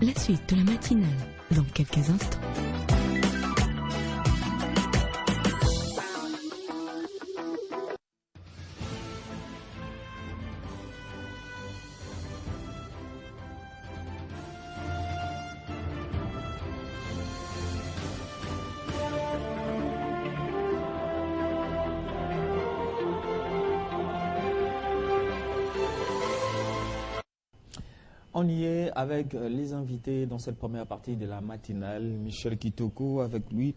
La suite de la matinale, dans quelques instants. On y est avec les invités dans cette première partie de la matinale. Michel Kitoko, avec lui,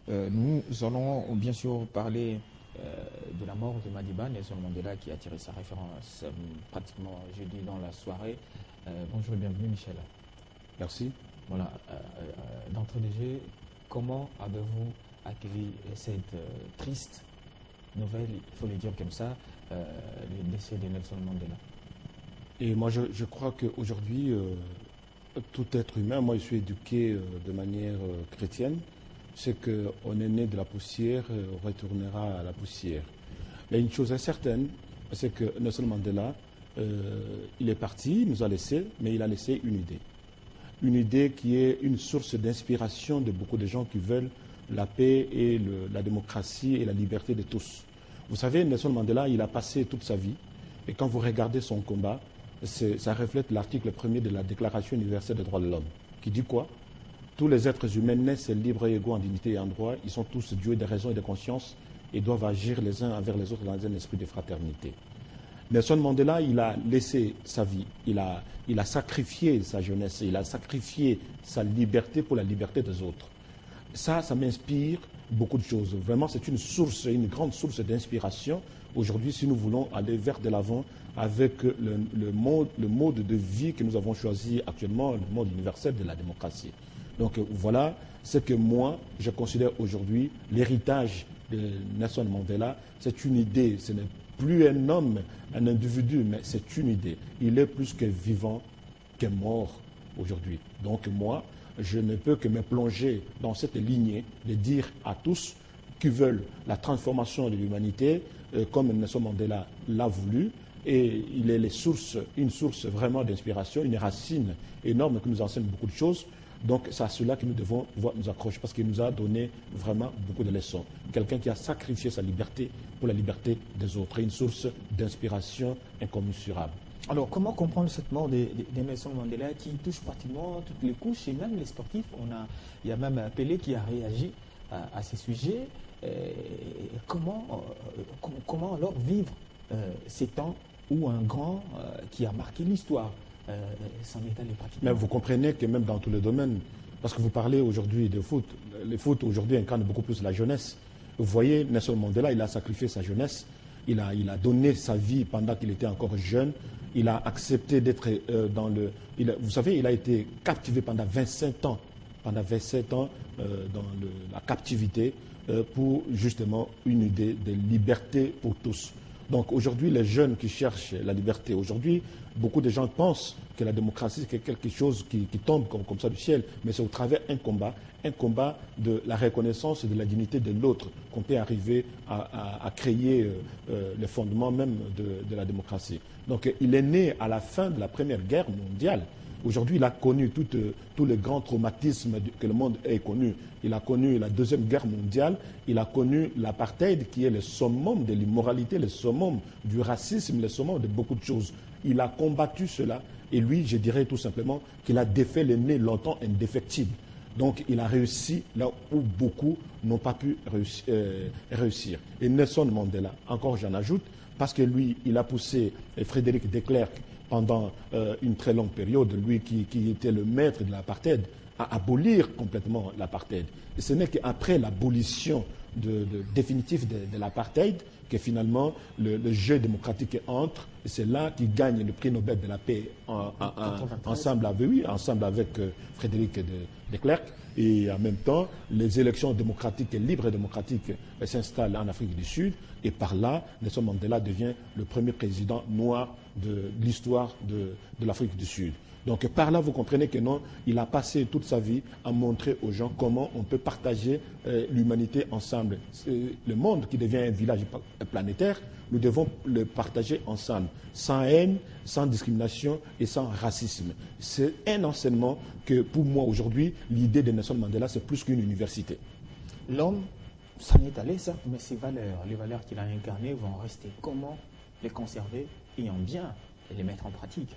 nous allons bien sûr parler de la mort de Madiba, Nelson Mandela, qui a tiré sa référence pratiquement jeudi dans la soirée. Bonjour et bienvenue, Michel. Merci. Voilà, d'entrée de jeu, comment avez-vous accueilli cette triste nouvelle, il faut le dire comme ça, le décès de Nelson Mandela? Et moi, je crois qu'aujourd'hui, tout être humain, moi je suis éduqué de manière chrétienne, c'est qu'on est né de la poussière, on retournera à la poussière. Mais une chose est certaine, c'est que Nelson Mandela, il est parti, il nous a laissé, mais il a laissé une idée. Une idée qui est une source d'inspiration de beaucoup de gens qui veulent la paix et la démocratie et la liberté de tous. Vous savez, Nelson Mandela, il a passé toute sa vie, et quand vous regardez son combat, ça reflète l'article 1er de la Déclaration universelle des droits de l'homme, qui dit quoi? Tous les êtres humains naissent libres et égaux en dignité et en droit. Ils sont tous doués de raison et de conscience et doivent agir les uns envers les autres dans un esprit de fraternité. Nelson Mandela, il a laissé sa vie, il a sacrifié sa jeunesse, il a sacrifié sa liberté pour la liberté des autres. Ça m'inspire beaucoup de choses. Vraiment, c'est une grande source d'inspiration. Aujourd'hui, si nous voulons aller vers de l'avant avec le mode de vie que nous avons choisi actuellement, le mode universel de la démocratie. Donc voilà ce que moi, je considère aujourd'hui l'héritage de Nelson Mandela. C'est une idée, ce n'est plus un homme, un individu, mais c'est une idée. Il est plus que vivant, que mort aujourd'hui. Donc moi, je ne peux que me plonger dans cette lignée de dire à tous qui veulent la transformation de l'humanité, comme Nelson Mandela l'a voulu, et il est une source vraiment d'inspiration, une racine énorme qui nous enseigne beaucoup de choses. Donc c'est à cela que nous devons pouvoir nous accrocher, parce qu'il nous a donné vraiment beaucoup de leçons. Quelqu'un qui a sacrifié sa liberté pour la liberté des autres, une source d'inspiration incommensurable. Alors, comment comprendre cette mort de Nelson Mandela qui touche pratiquement toutes les couches et même les sportifs? Il y a même Pelé qui a réagi à ces sujets. Comment alors vivre ces temps où un grand qui a marqué l'histoire s'en est allé pratiquement? Mais vous comprenez que même dans tous les domaines, parce que vous parlez aujourd'hui de foot, le foot aujourd'hui incarne beaucoup plus la jeunesse. Vous voyez, Nelson Mandela, il a sacrifié sa jeunesse, il a donné sa vie pendant qu'il était encore jeune. Il a accepté d'être vous savez, il a été captivé pendant 27 ans. Pendant 27 ans dans la captivité pour justement une idée de liberté pour tous. Donc aujourd'hui, les jeunes qui cherchent la liberté, aujourd'hui, beaucoup de gens pensent que la démocratie, c'est quelque chose qui tombe comme ça du ciel, mais c'est au travers un combat de la reconnaissance de la dignité de l'autre qu'on peut arriver à créer les fondements même de la démocratie. Donc il est né à la fin de la Première Guerre mondiale. Aujourd'hui, il a connu tous les grands traumatismes que le monde ait connu. Il a connu la Deuxième Guerre mondiale, il a connu l'apartheid qui est le summum de l'immoralité, le summum du racisme, le summum de beaucoup de choses. Il a combattu cela et lui, je dirais tout simplement qu'il a défait l'ennemi longtemps indéfectible. Donc il a réussi là où beaucoup n'ont pas pu réussir. Et Nelson Mandela, encore j'en ajoute, parce que lui, il a poussé Frédéric de Klerk pendant une très longue période, lui qui était le maître de l'apartheid, à abolir complètement l'apartheid. Et ce n'est qu'après l'abolition définitive de l'apartheid que finalement le jeu démocratique entre, et c'est là qu'il gagne le prix Nobel de la paix ensemble avec Frédéric de Klerk. Et en même temps, les élections démocratiques et libres et démocratiques s'installent en Afrique du Sud. Et par là, Nelson Mandela devient le premier président noir de l'histoire de l'Afrique du Sud. Donc par là, vous comprenez que non, il a passé toute sa vie à montrer aux gens comment on peut partager l'humanité ensemble. Le monde qui devient un village planétaire, nous devons le partager ensemble, sans haine, sans discrimination et sans racisme. C'est un enseignement que pour moi aujourd'hui, l'idée de Nelson Mandela, c'est plus qu'une université. L'homme s'en est allé, certes, mais ses valeurs, les valeurs qu'il a incarnées vont rester. Comment les conserver et en bien les mettre en pratique?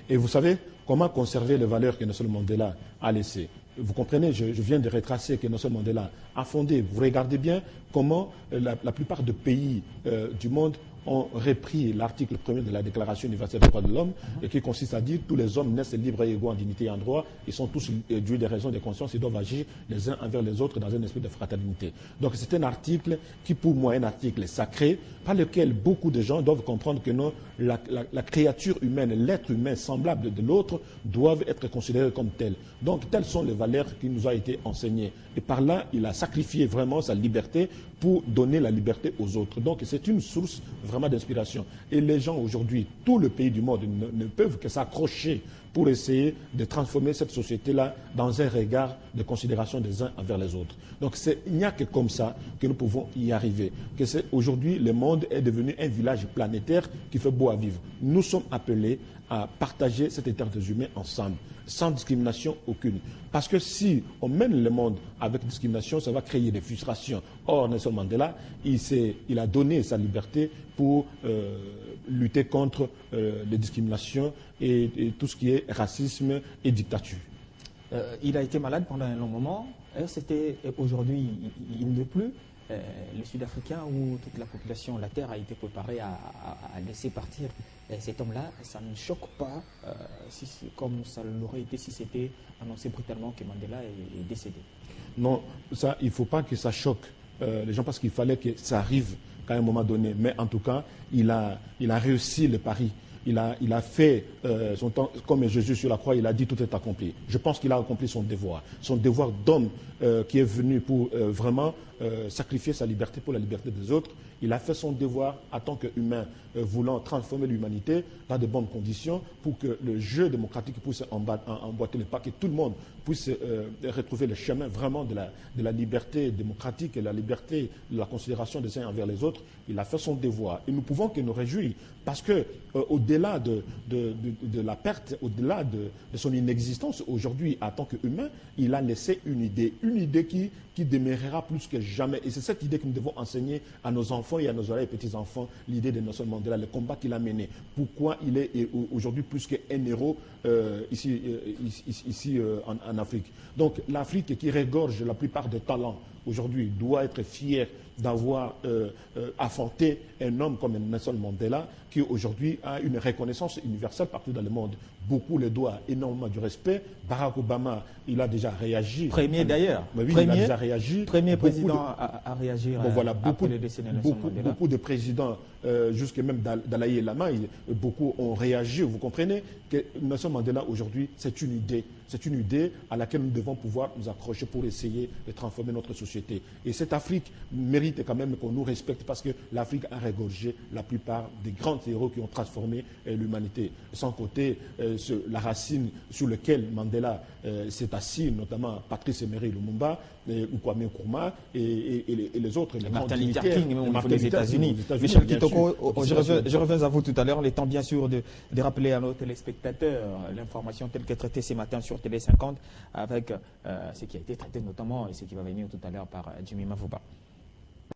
Et vous savez comment conserver les valeurs que Nelson Mandela a laissées? Vous comprenez, je viens de retracer que Nelson Mandela a fondé. Vous regardez bien comment la plupart des pays du monde ont repris l'article 1er de la Déclaration universelle des droits de l'homme, et qui consiste à dire que tous les hommes naissent libres et égaux en dignité et en droit, ils sont tous dus des raisons de conscience, ils doivent agir les uns envers les autres dans un esprit de fraternité. Donc c'est un article qui pour moi est un article sacré, par lequel beaucoup de gens doivent comprendre que non, la créature humaine, l'être humain semblable de l'autre, doivent être considérés comme tels. Donc telles sont les valeurs qui nous ont été enseignées. Et par là, il a sacrifié vraiment sa liberté pour donner la liberté aux autres. Donc c'est une source vraiment d'inspiration. Et les gens aujourd'hui, tous les pays du monde ne peuvent que s'accrocher pour essayer de transformer cette société-là dans un regard de considération des uns envers les autres. Donc il n'y a que comme ça que nous pouvons y arriver. Aujourd'hui, le monde est devenu un village planétaire qui fait beau à vivre. Nous sommes appelés à partager cet état des humains ensemble, sans discrimination aucune. Parce que si on mène le monde avec discrimination, ça va créer des frustrations. Or, Nelson Mandela, il a donné sa liberté pour lutter contre les discriminations et tout ce qui est racisme et dictature. Il a été malade pendant un long moment. Aujourd'hui, il ne veut plus. Le Sud-Africain, où toute la population, la terre a été préparée à laisser partir cet homme-là, ça ne choque pas comme ça l'aurait été si c'était annoncé brutalement que Mandela est décédé. Non, ça, il ne faut pas que ça choque les gens, parce qu'il fallait que ça arrive à un moment donné. Mais en tout cas, il a réussi le pari. Il a fait son temps, comme Jésus sur la croix, il a dit tout est accompli. Je pense qu'il a accompli son devoir d'homme qui est venu pour vraiment sacrifier sa liberté pour la liberté des autres. Il a fait son devoir en tant qu'humain, voulant transformer l'humanité dans de bonnes conditions pour que le jeu démocratique puisse emboîter le pas, que tout le monde puisse retrouver le chemin vraiment de la liberté démocratique et la liberté de la considération des uns envers les autres. Il a fait son devoir. Et nous pouvons que nous réjouir parce que au-delà de la perte, au-delà de son inexistence aujourd'hui en tant qu'humain, il a laissé une idée qui demeurera plus que jamais. Et c'est cette idée que nous devons enseigner à nos enfants et à nos petits-enfants, l'idée de Nelson Mandela, le combat qu'il a mené. Pourquoi il est aujourd'hui plus qu'un héros ici en Afrique. Donc l'Afrique qui regorge la plupart des talents aujourd'hui doit être fière d'avoir affronté un homme comme Nelson Mandela qui aujourd'hui a une reconnaissance universelle partout dans le monde. Beaucoup le doivent énormément du respect. Barack Obama, il a déjà réagi. Premier d'ailleurs. Oui, il a déjà réagi. Premier président à réagir après le décès de Nelson Mandela. Beaucoup de présidents, jusque même Dalai Lama, beaucoup ont réagi. Vous comprenez que Nelson Mandela aujourd'hui, c'est une idée. C'est une idée à laquelle nous devons pouvoir nous accrocher pour essayer de transformer notre société. Et cette Afrique mérite quand même qu'on nous respecte parce que l'Afrique a regorgé la plupart des grands héros qui ont transformé l'humanité. Sans compter la racine sur laquelle Mandela s'est assis, notamment Patrice Emery Lumumba, Kwame Nkrumah et les autres. Les Martin Luther King, même au niveau des États-Unis. Michel Kitoko, je reviens à vous tout à l'heure. Il est temps bien sûr de rappeler à nos téléspectateurs l'information telle qu'elle est traitée ce matin sur Télé 50 avec ce qui a été traité notamment et ce qui va venir tout à l'heure par Jimmy Mavouba.